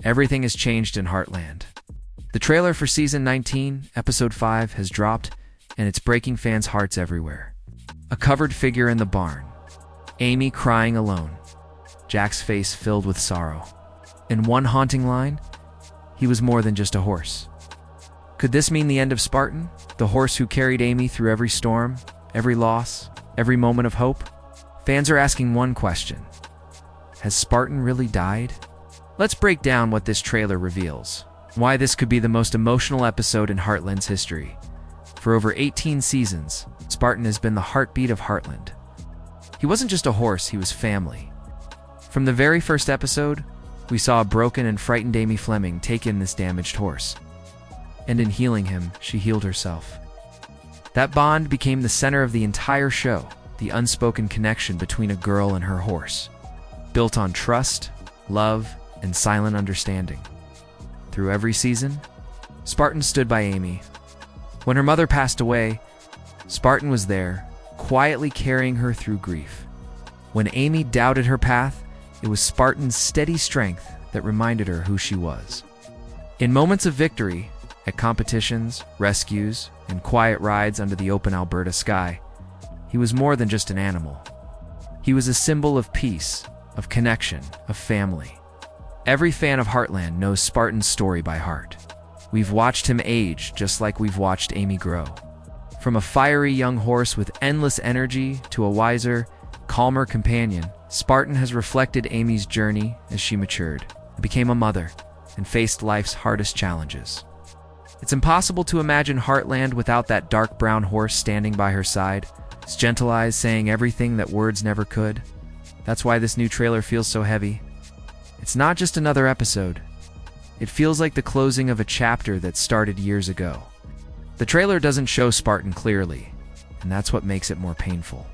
Everything has changed in Heartland. The trailer for Season 19, Episode 5 has dropped, and it's breaking fans' hearts everywhere. A covered figure in the barn. Amy crying alone. Jack's face filled with sorrow. In one haunting line, he was more than just a horse. Could this mean the end of Spartan, the horse who carried Amy through every storm, every loss, every moment of hope? Fans are asking one question. Has Spartan really died? Let's break down what this trailer reveals. Why this could be the most emotional episode in Heartland's history. For over 18 seasons, Spartan has been the heartbeat of Heartland. He wasn't just a horse, he was family. From the very first episode, we saw a broken and frightened Amy Fleming take in this damaged horse. And in healing him, she healed herself. That bond became the center of the entire show, the unspoken connection between a girl and her horse, built on trust, love, and silent understanding. Through every season, Spartan stood by Amy. When her mother passed away, Spartan was there, quietly carrying her through grief. When Amy doubted her path, it was Spartan's steady strength that reminded her who she was. In moments of victory, at competitions, rescues, and quiet rides under the open Alberta sky, he was more than just an animal. He was a symbol of peace, of connection, of family. Every fan of Heartland knows Spartan's story by heart. We've watched him age just like we've watched Amy grow. From a fiery young horse with endless energy to a wiser, calmer companion, Spartan has reflected Amy's journey as she matured, became a mother, and faced life's hardest challenges. It's impossible to imagine Heartland without that dark brown horse standing by her side, his gentle eyes saying everything that words never could. That's why this new trailer feels so heavy. It's not just another episode. It feels like the closing of a chapter that started years ago. The trailer doesn't show Spartan clearly, and that's what makes it more painful.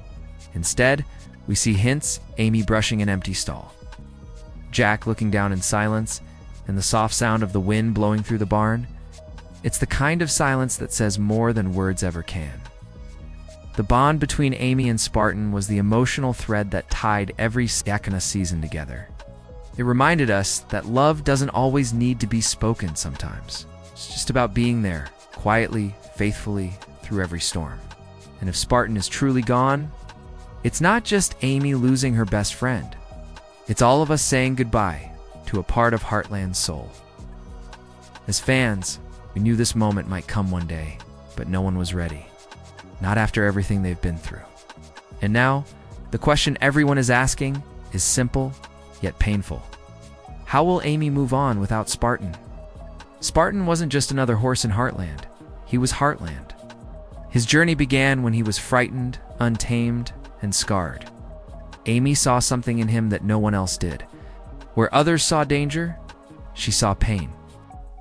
Instead, we see hints, Amy brushing an empty stall, Jack looking down in silence, and the soft sound of the wind blowing through the barn. It's the kind of silence that says more than words ever can. The bond between Amy and Spartan was the emotional thread that tied every Spartan season together. It reminded us that love doesn't always need to be spoken sometimes. It's just about being there, quietly, faithfully, through every storm. And if Spartan is truly gone, it's not just Amy losing her best friend. It's all of us saying goodbye to a part of Heartland's soul. As fans, we knew this moment might come one day, but no one was ready. Not after everything they've been through. And now, the question everyone is asking is simple, yet painful. How will Amy move on without Spartan? Spartan wasn't just another horse in Heartland. He was Heartland. His journey began when he was frightened, untamed, and scarred. Amy saw something in him that no one else did. Where others saw danger, she saw pain.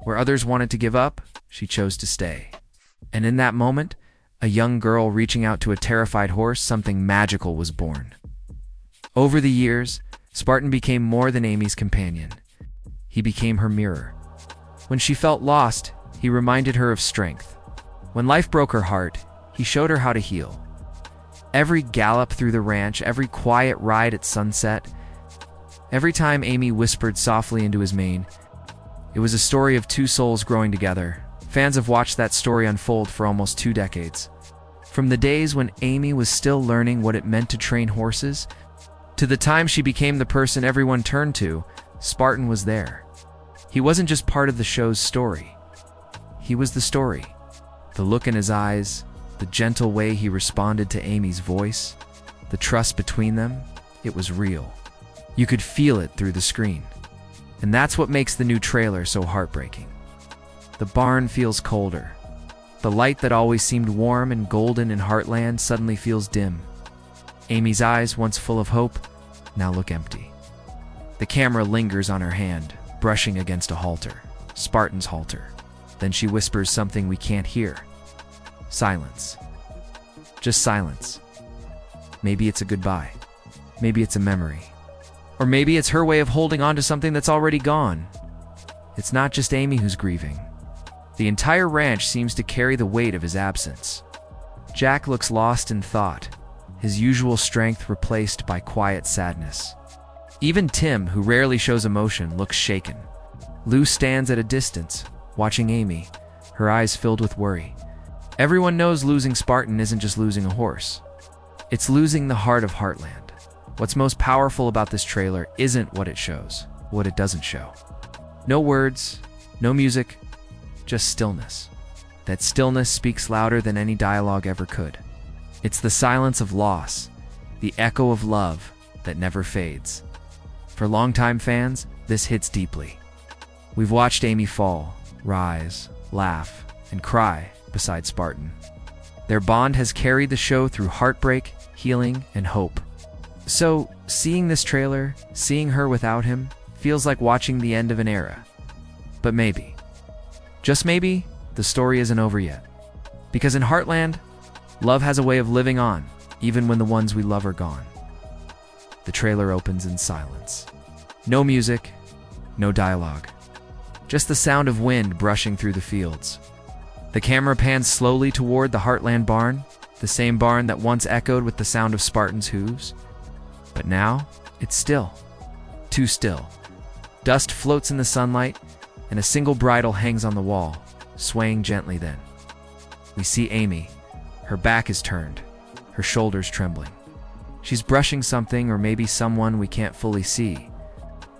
Where others wanted to give up, she chose to stay. And in that moment, a young girl reaching out to a terrified horse, something magical was born. Over the years, Spartan became more than Amy's companion. He became her mirror. When she felt lost, he reminded her of strength. When life broke her heart, he showed her how to heal. Every gallop through the ranch, every quiet ride at sunset, every time Amy whispered softly into his mane, it was a story of two souls growing together. Fans have watched that story unfold for almost 2 decades. From the days when Amy was still learning what it meant to train horses, to the time she became the person everyone turned to, Spartan was there. He wasn't just part of the show's story. He was the story. The look in his eyes, the gentle way he responded to Amy's voice, the trust between them, it was real. You could feel it through the screen. And that's what makes the new trailer so heartbreaking. The barn feels colder. The light that always seemed warm and golden in Heartland suddenly feels dim. Amy's eyes, once full of hope, now look empty. The camera lingers on her hand, brushing against a halter, Spartan's halter. Then she whispers something we can't hear. Silence. Just silence. Maybe it's a goodbye. Maybe it's a memory. Or maybe it's her way of holding on to something that's already gone. It's not just Amy who's grieving. The entire ranch seems to carry the weight of his absence. Jack looks lost in thought, his usual strength replaced by quiet sadness. Even Tim, who rarely shows emotion, looks shaken. Lou stands at a distance, watching Amy, her eyes filled with worry. Everyone knows losing Spartan isn't just losing a horse. It's losing the heart of Heartland. What's most powerful about this trailer isn't what it shows, what it doesn't show. No words, no music, just stillness. That stillness speaks louder than any dialogue ever could. It's the silence of loss, the echo of love that never fades. For longtime fans, this hits deeply. We've watched Amy fall, rise, laugh, and cry beside Spartan. Their bond has carried the show through heartbreak, healing, and hope. So, seeing this trailer, seeing her without him, feels like watching the end of an era. But maybe, just maybe, the story isn't over yet. Because in Heartland, love has a way of living on, even when the ones we love are gone. The trailer opens in silence. No music, no dialogue. Just the sound of wind brushing through the fields. The camera pans slowly toward the Heartland barn, the same barn that once echoed with the sound of Spartan's hooves. But now, it's still. Too still. Dust floats in the sunlight, and a single bridle hangs on the wall, swaying gently then. We see Amy. Her back is turned, her shoulders trembling. She's brushing something or maybe someone we can't fully see.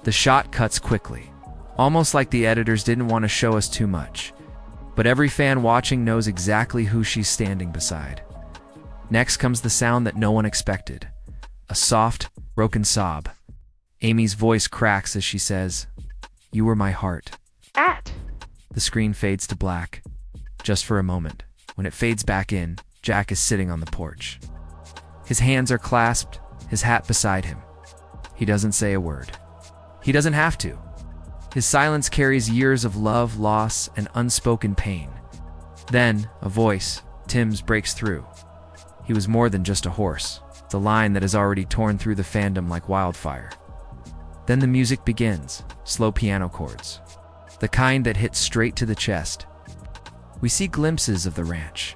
The shot cuts quickly, almost like the editors didn't want to show us too much. But every fan watching knows exactly who she's standing beside. Next comes the sound that no one expected. A soft, broken sob. Amy's voice cracks as she says, "You were my heart." The screen fades to black, just for a moment. When it fades back in, Jack is sitting on the porch. His hands are clasped, his hat beside him. He doesn't say a word. He doesn't have to. His silence carries years of love, loss, and unspoken pain. Then, a voice, Tim's, breaks through. He was more than just a horse. It's a line that has already torn through the fandom like wildfire. Then the music begins, slow piano chords, the kind that hits straight to the chest. We see glimpses of the ranch.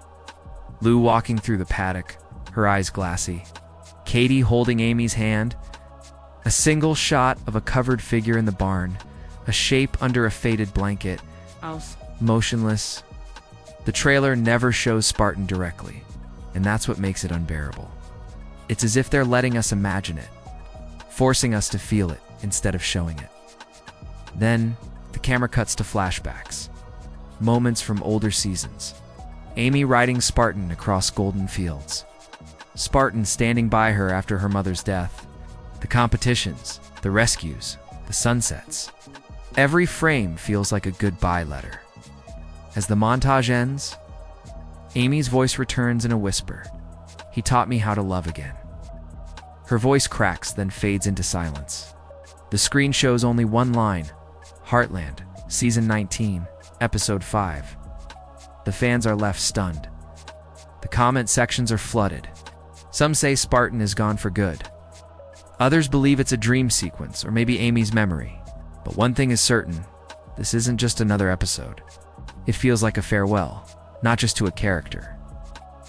Lou walking through the paddock, her eyes glassy. Katie holding Amy's hand. A single shot of a covered figure in the barn, a shape under a faded blanket, motionless. The trailer never shows Spartan directly, and that's what makes it unbearable. It's as if they're letting us imagine it, forcing us to feel it instead of showing it. Then, the camera cuts to flashbacks, moments from older seasons. Amy riding Spartan across golden fields. Spartan standing by her after her mother's death. The competitions, the rescues, the sunsets. Every frame feels like a goodbye letter. As the montage ends, Amy's voice returns in a whisper. "He taught me how to love again." Her voice cracks, then fades into silence. The screen shows only one line, Heartland, Season 19, Episode 5. The fans are left stunned. The comment sections are flooded. Some say Spartan is gone for good. Others believe it's a dream sequence, or maybe Amy's memory. But one thing is certain, this isn't just another episode. It feels like a farewell, not just to a character,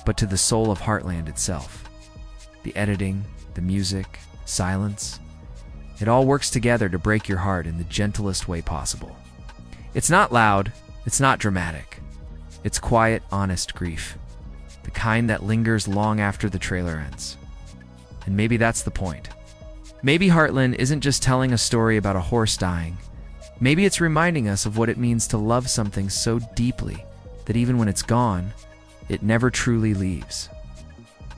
but to the soul of Heartland itself. The editing, the music, silence, it all works together to break your heart in the gentlest way possible. It's not loud, it's not dramatic. It's quiet, honest grief. The kind that lingers long after the trailer ends. And maybe that's the point. Maybe Heartland isn't just telling a story about a horse dying. Maybe it's reminding us of what it means to love something so deeply that even when it's gone, it never truly leaves.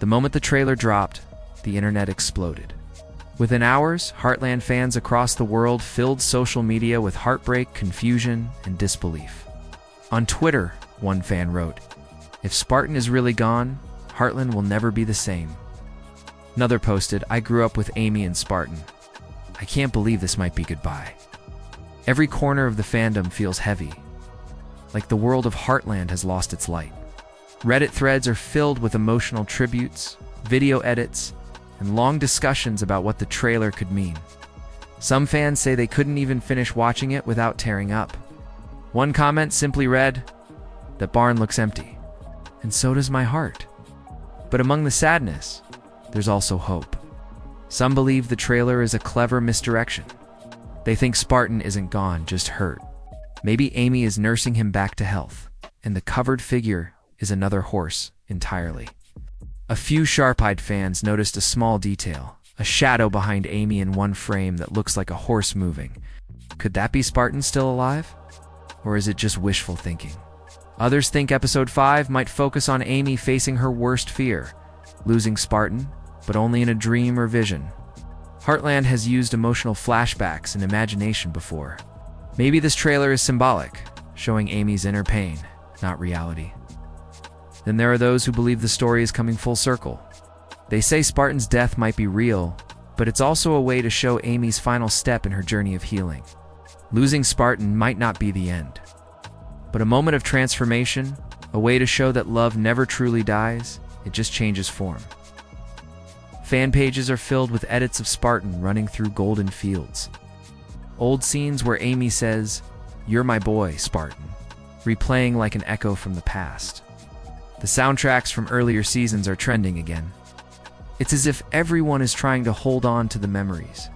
The moment the trailer dropped, the internet exploded. Within hours, Heartland fans across the world filled social media with heartbreak, confusion, and disbelief. On Twitter, one fan wrote, "If Spartan is really gone, Heartland will never be the same." Another posted, "I grew up with Amy and Spartan. I can't believe this might be goodbye." Every corner of the fandom feels heavy, like the world of Heartland has lost its light. Reddit threads are filled with emotional tributes, video edits, and long discussions about what the trailer could mean. Some fans say they couldn't even finish watching it without tearing up. One comment simply read, "That barn looks empty, and so does my heart." But among the sadness, there's also hope. Some believe the trailer is a clever misdirection. They think Spartan isn't gone, just hurt, Maybe Amy is nursing him back to health, and the covered figure is another horse entirely. A few sharp-eyed fans noticed a small detail, a shadow behind Amy in one frame that looks like a horse moving. Could that be Spartan still alive? Or is it just wishful thinking? Others think episode 5 might focus on Amy facing her worst fear, losing Spartan, but only in a dream or vision. Heartland has used emotional flashbacks and imagination before. Maybe this trailer is symbolic, showing Amy's inner pain, not reality. Then there are those who believe the story is coming full circle. They say Spartan's death might be real, but it's also a way to show Amy's final step in her journey of healing. Losing Spartan might not be the end, but a moment of transformation, a way to show that love never truly dies, it just changes form. Fan pages are filled with edits of Spartan running through golden fields. Old scenes where Amy says, "You're my boy, Spartan," replaying like an echo from the past. The soundtracks from earlier seasons are trending again. It's as if everyone is trying to hold on to the memories,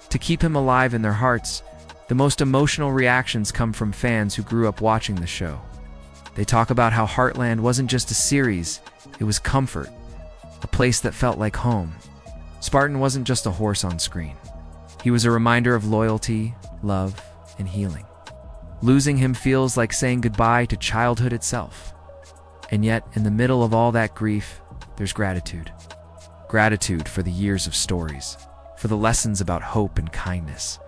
to keep him alive in their hearts. The most emotional reactions come from fans who grew up watching the show. They talk about how Heartland wasn't just a series, it was comfort, a place that felt like home. Spartan wasn't just a horse on screen. He was a reminder of loyalty, love, and healing. Losing him feels like saying goodbye to childhood itself. And yet, in the middle of all that grief, there's gratitude. Gratitude for the years of stories, for the lessons about hope and kindness,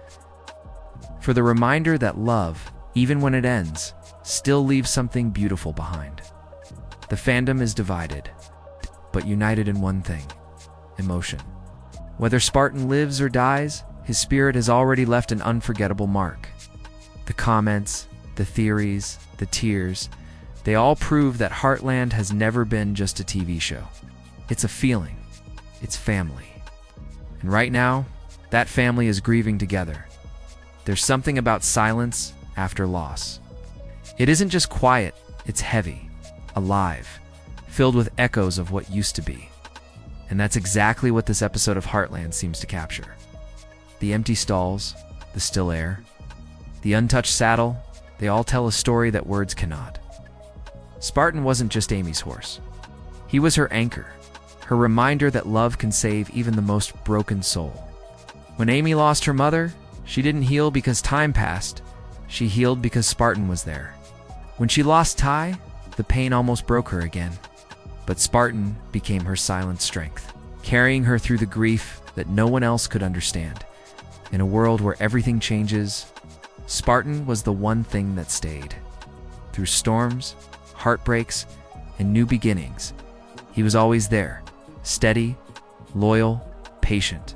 for the reminder that love, even when it ends, still leaves something beautiful behind. The fandom is divided, but united in one thing: emotion. Whether Spartan lives or dies, his spirit has already left an unforgettable mark. The comments, the theories, the tears, they all prove that Heartland has never been just a TV show. It's a feeling. It's family. And right now, that family is grieving together. There's something about silence after loss. It isn't just quiet, it's heavy, alive, filled with echoes of what used to be. And that's exactly what this episode of Heartland seems to capture. The empty stalls, the still air, the untouched saddle, they all tell a story that words cannot. Spartan wasn't just Amy's horse. He was her anchor, her reminder that love can save even the most broken soul. When Amy lost her mother, she didn't heal because time passed. She healed because Spartan was there. When she lost Ty, the pain almost broke her again. But Spartan became her silent strength, carrying her through the grief that no one else could understand. In a world where everything changes, Spartan was the one thing that stayed. Through storms, heartbreaks, and new beginnings, he was always there, steady, loyal, patient.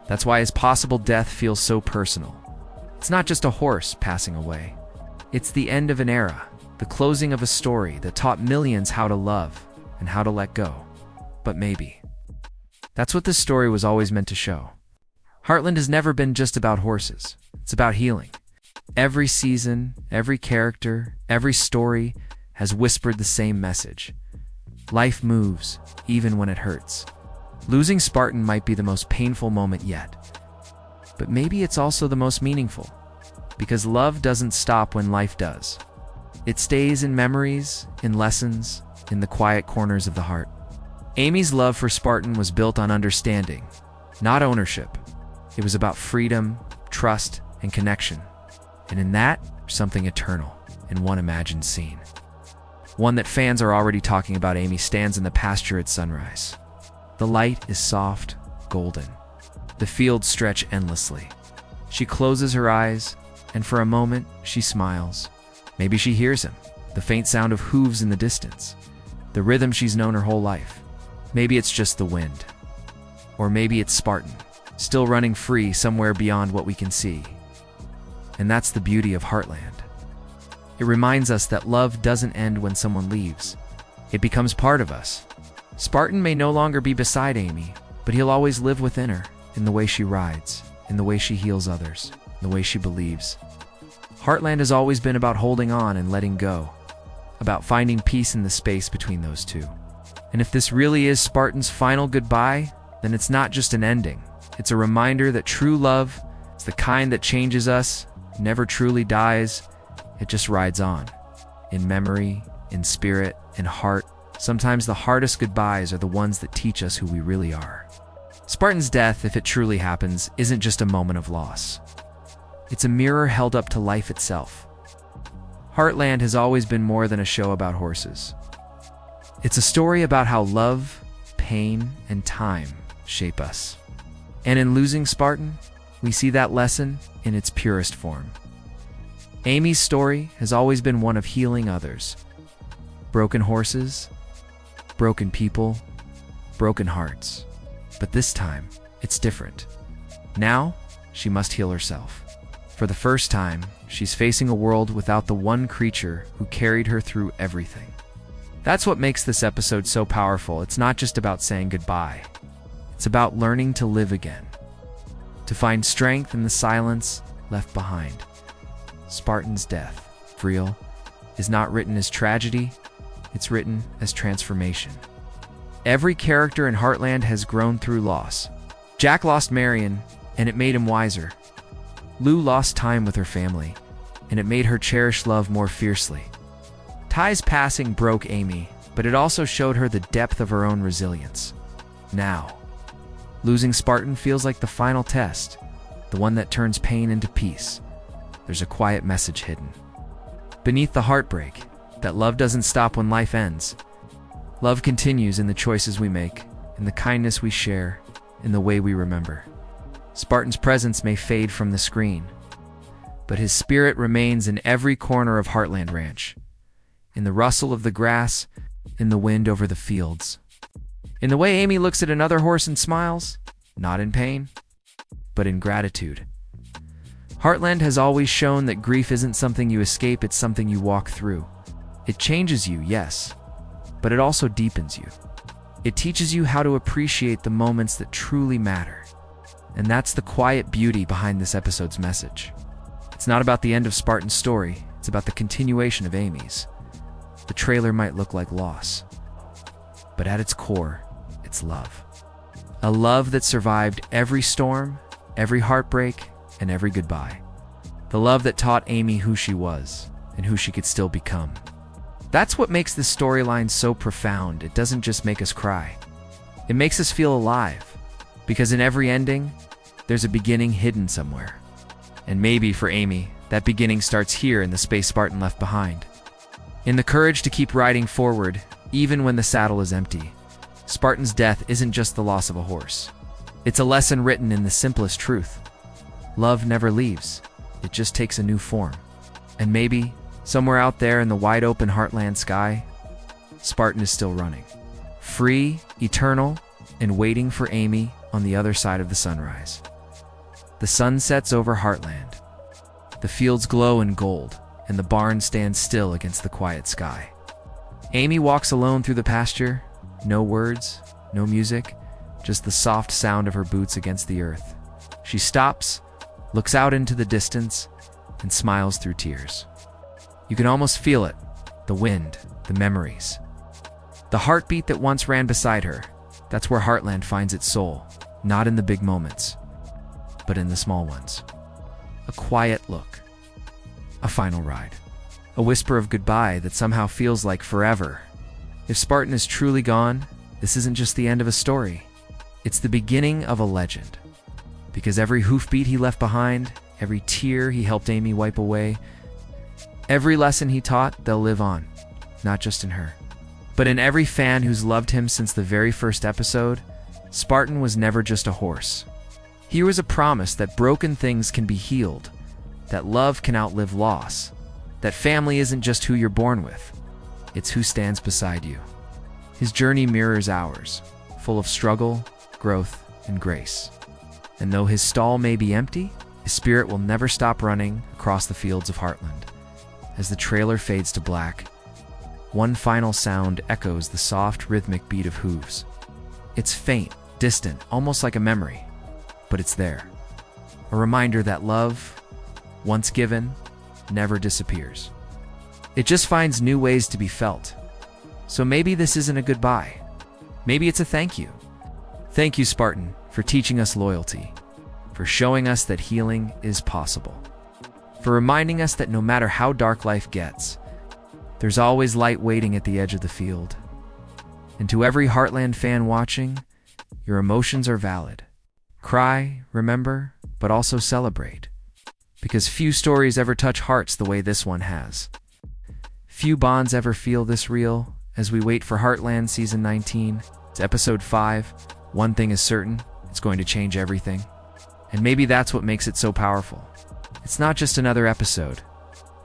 That's why his possible death feels so personal. It's not just a horse passing away. It's the end of an era, the closing of a story that taught millions how to love and how to let go. But maybe that's what this story was always meant to show. Heartland has never been just about horses. It's about healing. Every season, every character, every story has whispered the same message. Life moves, even when it hurts. Losing Spartan might be the most painful moment yet. But maybe it's also the most meaningful. Because love doesn't stop when life does. It stays in memories, in lessons, in the quiet corners of the heart. Amy's love for Spartan was built on understanding, not ownership. It was about freedom, trust, and connection. And in that, something eternal in one imagined scene. One that fans are already talking about. Amy stands in the pasture at sunrise. The light is soft, golden. The fields stretch endlessly. She closes her eyes, and for a moment, she smiles. Maybe she hears him, the faint sound of hooves in the distance, the rhythm she's known her whole life. Maybe it's just the wind. Or maybe it's Spartan, still running free somewhere beyond what we can see. And that's the beauty of Heartland. It reminds us that love doesn't end when someone leaves. It becomes part of us. Spartan may no longer be beside Amy, but he'll always live within her, in the way she rides, in the way she heals others, in the way she believes. Heartland has always been about holding on and letting go, about finding peace in the space between those two. And if this really is Spartan's final goodbye, then it's not just an ending. It's a reminder that true love is the kind that changes us, never truly dies, it just rides on. In memory, in spirit, in heart, sometimes the hardest goodbyes are the ones that teach us who we really are. Spartan's death, if it truly happens, isn't just a moment of loss. It's a mirror held up to life itself. Heartland has always been more than a show about horses. It's a story about how love, pain, and time shape us. And in losing Spartan, we see that lesson in its purest form. Amy's story has always been one of healing others. Broken horses, broken people, broken hearts. But this time, it's different. Now, she must heal herself. For the first time, she's facing a world without the one creature who carried her through everything. That's what makes this episode so powerful. It's not just about saying goodbye. It's about learning to live again, to find strength in the silence left behind. Spartan's death, real, is not written as tragedy, it's written as transformation. Every character in Heartland has grown through loss. Jack lost Marion, and it made him wiser. Lou lost time with her family, and it made her cherish love more fiercely. Ty's passing broke Amy, but it also showed her the depth of her own resilience. Now, losing Spartan feels like the final test, the one that turns pain into peace. There's a quiet message hidden beneath the heartbreak, that love doesn't stop when life ends. Love continues in the choices we make, in the kindness we share, in the way we remember. Spartan's presence may fade from the screen, but his spirit remains in every corner of Heartland Ranch. In the rustle of the grass, in the wind over the fields. In the way Amy looks at another horse and smiles, not in pain, but in gratitude. Heartland has always shown that grief isn't something you escape, it's something you walk through. It changes you, yes, but it also deepens you. It teaches you how to appreciate the moments that truly matter. And that's the quiet beauty behind this episode's message. It's not about the end of Spartan's story, it's about the continuation of Amy's. The trailer might look like loss, but at its core, it's love. A love that survived every storm, every heartbreak, and every goodbye. The love that taught Amy who she was and who she could still become. That's what makes this storyline so profound. It doesn't just make us cry. It makes us feel alive, because in every ending, there's a beginning hidden somewhere. And maybe for Amy, that beginning starts here in the space Spartan left behind. In the courage to keep riding forward, even when the saddle is empty. Spartan's death isn't just the loss of a horse. It's a lesson written in the simplest truth. Love never leaves. It just takes a new form. And maybe, somewhere out there in the wide-open Heartland sky, Spartan is still running. Free, eternal, and waiting for Amy on the other side of the sunrise. The sun sets over Heartland. The fields glow in gold, and the barn stands still against the quiet sky. Amy walks alone through the pasture. No words, no music, just the soft sound of her boots against the earth. She stops, looks out into the distance, and smiles through tears. You can almost feel it, the wind, the memories. The heartbeat that once ran beside her. That's where Heartland finds its soul, not in the big moments, but in the small ones. A quiet look, a final ride, a whisper of goodbye that somehow feels like forever. If Spartan is truly gone, this isn't just the end of a story. It's the beginning of a legend. Because every hoofbeat he left behind, every tear he helped Amy wipe away, every lesson he taught, they'll live on, not just in her, but in every fan who's loved him since the very first episode. Spartan was never just a horse. He was a promise that broken things can be healed, that love can outlive loss, that family isn't just who you're born with, it's who stands beside you. His journey mirrors ours, full of struggle, growth, and grace. And though his stall may be empty, his spirit will never stop running across the fields of Heartland. As the trailer fades to black, one final sound echoes the soft, rhythmic beat of hooves. It's faint, distant, almost like a memory, but it's there. A reminder that love, once given, never disappears. It just finds new ways to be felt. So maybe this isn't a goodbye. Maybe it's a thank you. Thank you, Spartan, for teaching us loyalty, for showing us that healing is possible. for reminding us that no matter how dark life gets, there's always light waiting at the edge of the field. And to every Heartland fan watching, your emotions are valid. Cry, remember, but also celebrate. Because few stories ever touch hearts the way this one has. Few bonds ever feel this real. As we wait for Heartland Season 19, it's Episode 5. One thing is certain, it's going to change everything. And maybe that's what makes it so powerful. It's not just another episode.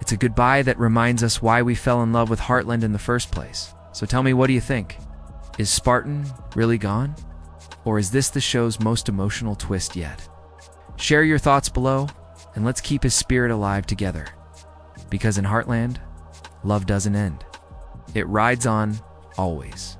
It's a goodbye that reminds us why we fell in love with Heartland in the first place. So tell me, what do you think? Is Spartan really gone? Or is this the show's most emotional twist yet? Share your thoughts below, and let's keep his spirit alive together. Because in Heartland, love doesn't end. It rides on, always.